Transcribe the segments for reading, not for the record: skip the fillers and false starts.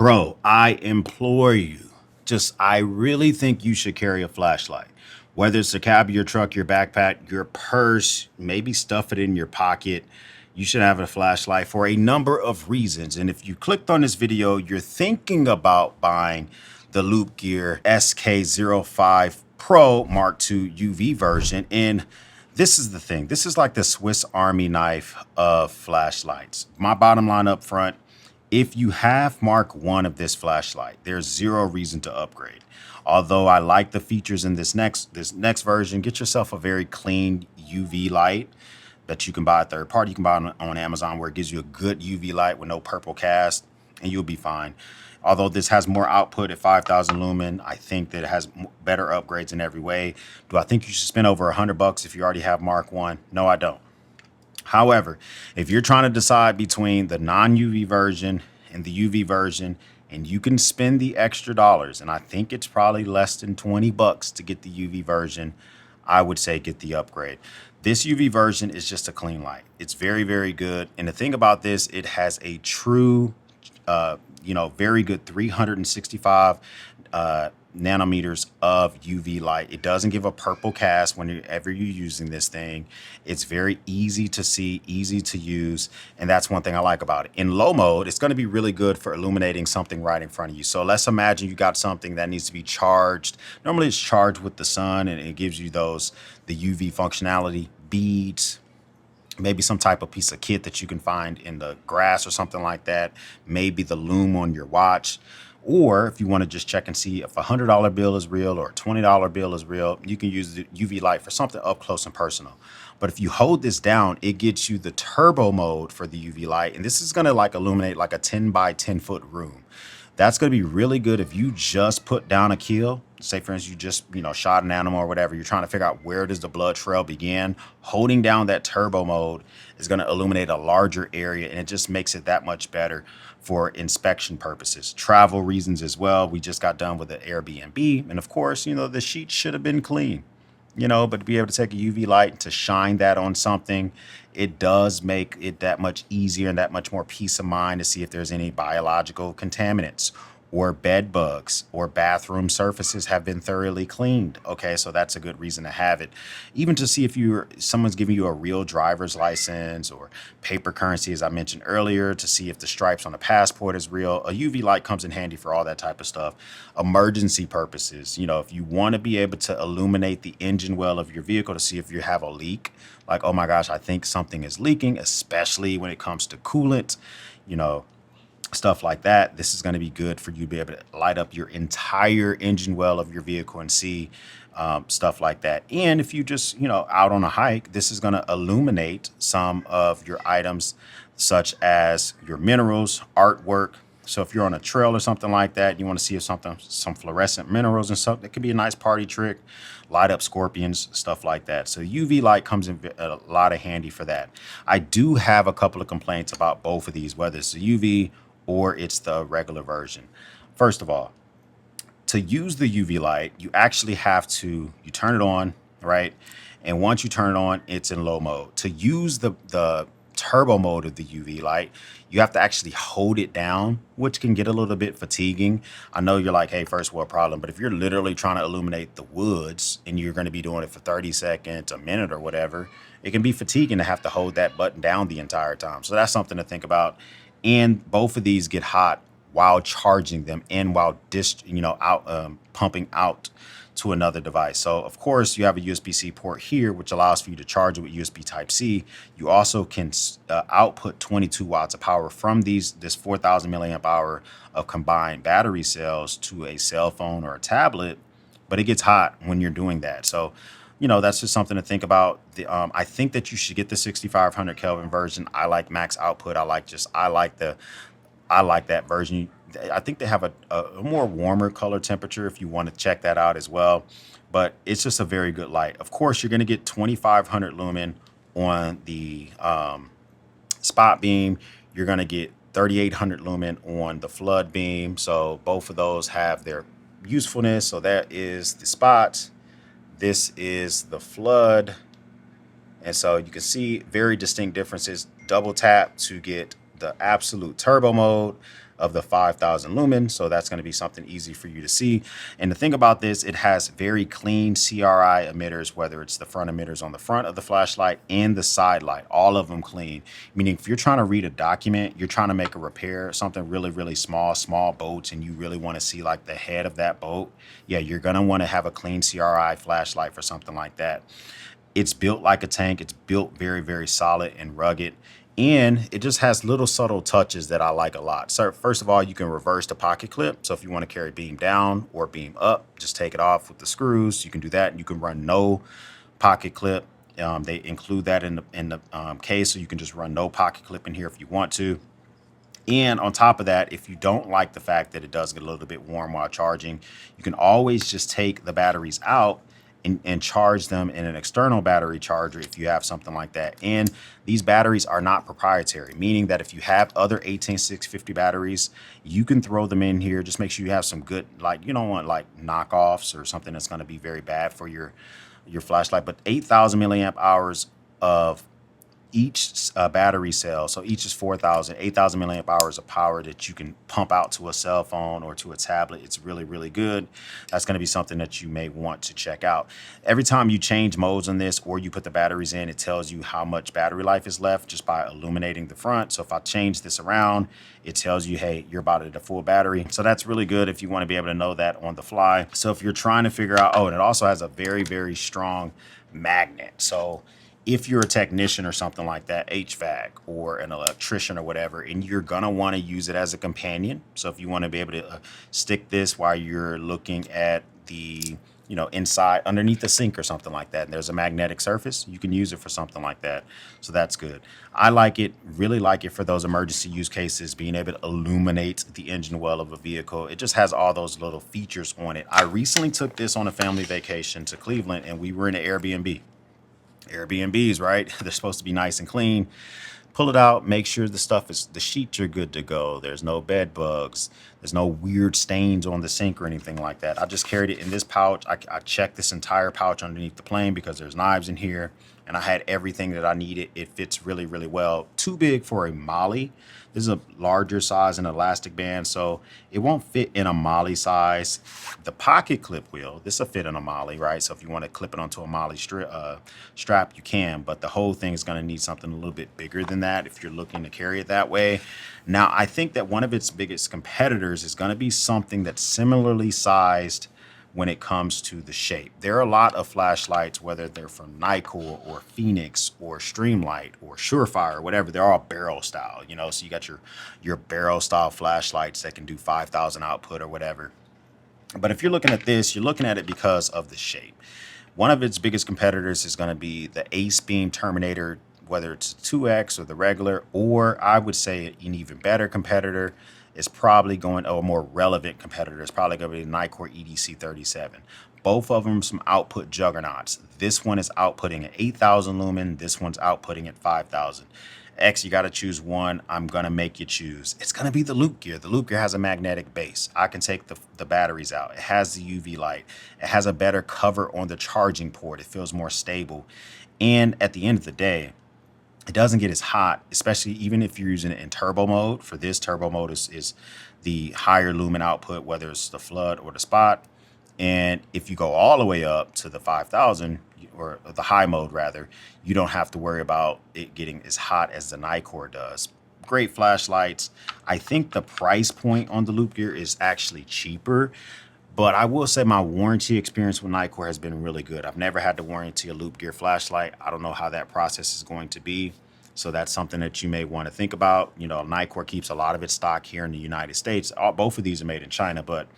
Bro, I implore you. I really think you should carry a flashlight. Whether it's the cab of your truck, your backpack, your purse, maybe stuff it in your pocket. You should have a flashlight for a number of reasons. And if you clicked on this video, you're thinking about buying the Loop Gear SK05 Pro Mark II UV version. And this is the thing. This is like the Swiss Army knife of flashlights. My bottom line up front, if you have Mark 1 of this flashlight, there's zero reason to upgrade. Although I like the features in this next version, get yourself a very clean UV light that you can buy third party. You can buy on Amazon, where it gives you a good UV light with no purple cast, and you'll be fine. Although this has more output at 5,000 lumen, I think that it has better upgrades in every way. Do I think you should spend over $100 if you already have Mark 1? No, I don't. However, if you're trying to decide between the non-UV version and the UV version, and you can spend the extra dollars, and I think it's probably less than $20 to get the UV version, I would say get the upgrade. This UV version is just a clean light. It's very, very good. And the thing about this, it has a true, very good 365 nanometers of UV light. It doesn't give a purple cast whenever you're using this thing. It's very easy to see, easy to use, and that's one thing I like about it. In low mode, it's going to be really good for illuminating something right in front of you. So let's imagine you got something that needs to be charged. Normally it's charged with the sun, and it gives you the UV functionality, beads, maybe some type of piece of kit that you can find in the grass or something like that, maybe the lume on your watch. Or if you want to just check and see if a $100 bill is real or a $20 bill is real, you can use the UV light for something up close and personal. But if you hold this down, it gets you the turbo mode for the UV light. And this is going to like illuminate like a 10 by 10 foot room. That's going to be really good if you just put down a kill. Say, for instance, you just, shot an animal or whatever. You're trying to figure out where does the blood trail begin. Holding down that turbo mode is going to illuminate a larger area, and it just makes it that much better for inspection purposes, travel reasons as well. We just got done with an Airbnb, and of course, the sheets should have been clean. But to be able to take a UV light and to shine that on something, it does make it that much easier and that much more peace of mind to see if there's any biological contaminants or bed bugs or bathroom surfaces have been thoroughly cleaned. Okay, so that's a good reason to have it. Even to see if someone's giving you a real driver's license or paper currency, as I mentioned earlier, to see if the stripes on the passport is real. A UV light comes in handy for all that type of stuff. Emergency purposes, if you want to be able to illuminate the engine well of your vehicle to see if you have a leak, like, oh my gosh, I think something is leaking, especially when it comes to coolant, stuff like that. This is going to be good for you to be able to light up your entire engine well of your vehicle and see stuff like that. And if you just, out on a hike, this is going to illuminate some of your items, such as your minerals, artwork. So if you're on a trail or something like that, you want to see if some fluorescent minerals and stuff, that could be a nice party trick. Light up scorpions, stuff like that. So UV light comes in a lot of handy for that. I do have a couple of complaints about both of these, whether it's the UV or it's the regular version. First of all, to use the UV light, you actually have to, you turn it on, right? And once you turn it on, it's in low mode. To use the turbo mode of the UV light, you have to actually hold it down, which can get a little bit fatiguing. I know you're like, hey, first world problem, but if you're literally trying to illuminate the woods and you're going to be doing it for 30 seconds, a minute or whatever, it can be fatiguing to have to hold that button down the entire time. So that's something to think about. And both of these get hot while charging them and while pumping out to another device. So of course you have a USB-C port here, which allows for you to charge it with USB Type-C. You also can output 22 watts of power from this 4,000 milliamp hour of combined battery cells to a cell phone or a tablet, but it gets hot when you're doing that. So that's just something to think about. I think that you should get the 6,500 Kelvin version. I like max output. I like that version. I think they have a more warmer color temperature if you want to check that out as well. But it's just a very good light. Of course, you're going to get 2,500 lumen on the spot beam. You're going to get 3,800 lumen on the flood beam. So both of those have their usefulness. So that is the spot. This is the flood. And so you can see very distinct differences. Double tap to get the absolute turbo mode. of the 5,000 lumen. So that's going to be something easy for you to see. And the thing about this, it has very clean CRI emitters, whether it's the front emitters on the front of the flashlight and the side light, all of them clean. Meaning if you're trying to read a document, you're trying to make a repair, something really, really small boats, and you really want to see like the head of that boat, yeah, you're going to want to have a clean CRI flashlight for something like that. It's built like a tank. It's built very, very solid and rugged. And it just has little subtle touches that I like a lot. So first of all, you can reverse the pocket clip. So if you want to carry beam down or beam up, just take it off with the screws. You can do that. And you can run no pocket clip. They include that in the case. So you can just run no pocket clip in here if you want to. And on top of that, if you don't like the fact that it does get a little bit warm while charging, you can always just take the batteries out and charge them in an external battery charger if you have something like that. And these batteries are not proprietary, meaning that if you have other 18650 batteries, you can throw them in here. Just make sure you have some good, like, you don't want like knockoffs or something that's going to be very bad for your flashlight. But 8,000 milliamp hours of each battery cell, so each is 8,000 milliamp hours of power that you can pump out to a cell phone or to a tablet. It's really, really good. That's going to be something that you may want to check out. Every time you change modes on this or you put the batteries in, it tells you how much battery life is left just by illuminating the front. So if I change this around, it tells you, hey, you're about at a full battery. So that's really good if you want to be able to know that on the fly. So if you're trying to figure out, and it also has a very, very strong magnet. So if you're a technician or something like that, HVAC or an electrician or whatever, and you're going to want to use it as a companion. So if you want to be able to stick this while you're looking at the, inside underneath the sink or something like that, and there's a magnetic surface, you can use it for something like that. So that's good. I like it, really like it for those emergency use cases, being able to illuminate the engine well of a vehicle. It just has all those little features on it. I recently took this on a family vacation to Cleveland, and we were in an Airbnbs, right? They're supposed to be nice and clean. Pull it out, make sure the sheets are good to go. There's no bed bugs. There's no weird stains on the sink or anything like that. I just carried it in this pouch. I checked this entire pouch underneath the plane because there's knives in here, and I had everything that I needed. It fits really, really well. Too big for a Molly. This is a larger size and elastic band, so it won't fit in a Molly size. The pocket clip will. This will fit in a Molly, right? So if you want to clip it onto a Molly strap, you can, but the whole thing is going to need something a little bit bigger than that if you're looking to carry it that way. Now, I think that one of its biggest competitors is going to be something that's similarly sized when it comes to the shape. There are a lot of flashlights, whether they're from Nikkor or Phoenix or Streamlight or Surefire or whatever, they're all barrel style, so you got your barrel style flashlights that can do 5,000 output or whatever. But if you're looking at this, you're looking at it because of the shape. One of its biggest competitors is going to be the Ace Beam Terminator, whether it's 2X or the regular, or I would say an even better competitor is probably going, or a more relevant competitor is probably going to be the Nikkor EDC 37. Both of them some output juggernauts. This one is outputting at 8,000 lumen. This one's outputting at 5,000. X, you got to choose one. I'm going to make you choose. It's going to be the loop gear. The loop gear has a magnetic base. I can take the batteries out. It has the UV light. It has a better cover on the charging port. It feels more stable. And at the end of the day, it doesn't get as hot, especially even if you're using it in turbo mode. For this, turbo mode is the higher lumen output, whether it's the flood or the spot. And if you go all the way up to the 5,000, or the high mode rather, you don't have to worry about it getting as hot as the Nikkor does. Great flashlights. I think the price point on the loop gear is actually cheaper, but I will say my warranty experience with Nikkor has been really good. I've never had to warranty a loop gear flashlight. I don't know how that process is going to be. So that's something that you may want to think about. Nikkor keeps a lot of its stock here in the United States. Both of these are made in China, but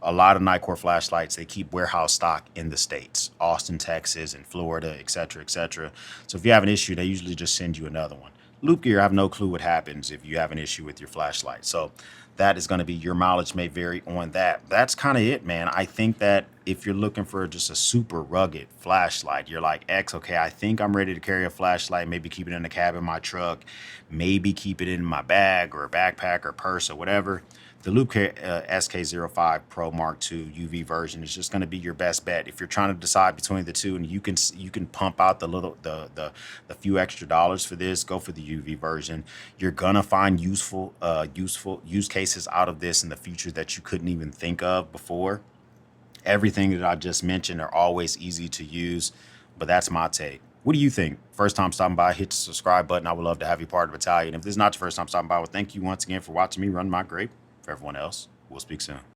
a lot of Nikkor flashlights, they keep warehouse stock in the States, Austin, Texas, and Florida, et cetera, et cetera. So if you have an issue, they usually just send you another one. Loop gear, I have no clue what happens if you have an issue with your flashlight. So that is going to be, your mileage may vary on that. That's kind of it, man. I think that if you're looking for just a super rugged flashlight, you're like, X, okay, I think I'm ready to carry a flashlight, maybe keep it in the cab of my truck, maybe keep it in my bag or backpack or purse or whatever. The Loop SK05 Pro Mark II UV version is just going to be your best bet if you're trying to decide between the two, and you can pump out the few extra dollars for this. Go for the UV version. You're gonna find useful use cases out of this in the future that you couldn't even think of before. Everything that I just mentioned are always easy to use, but that's my take. What do you think? First time stopping by, hit the subscribe button. I would love to have you part of the Battalion. If this is not your first time stopping by, well, thank you once again for watching me run my grape. For everyone else, we'll speak soon.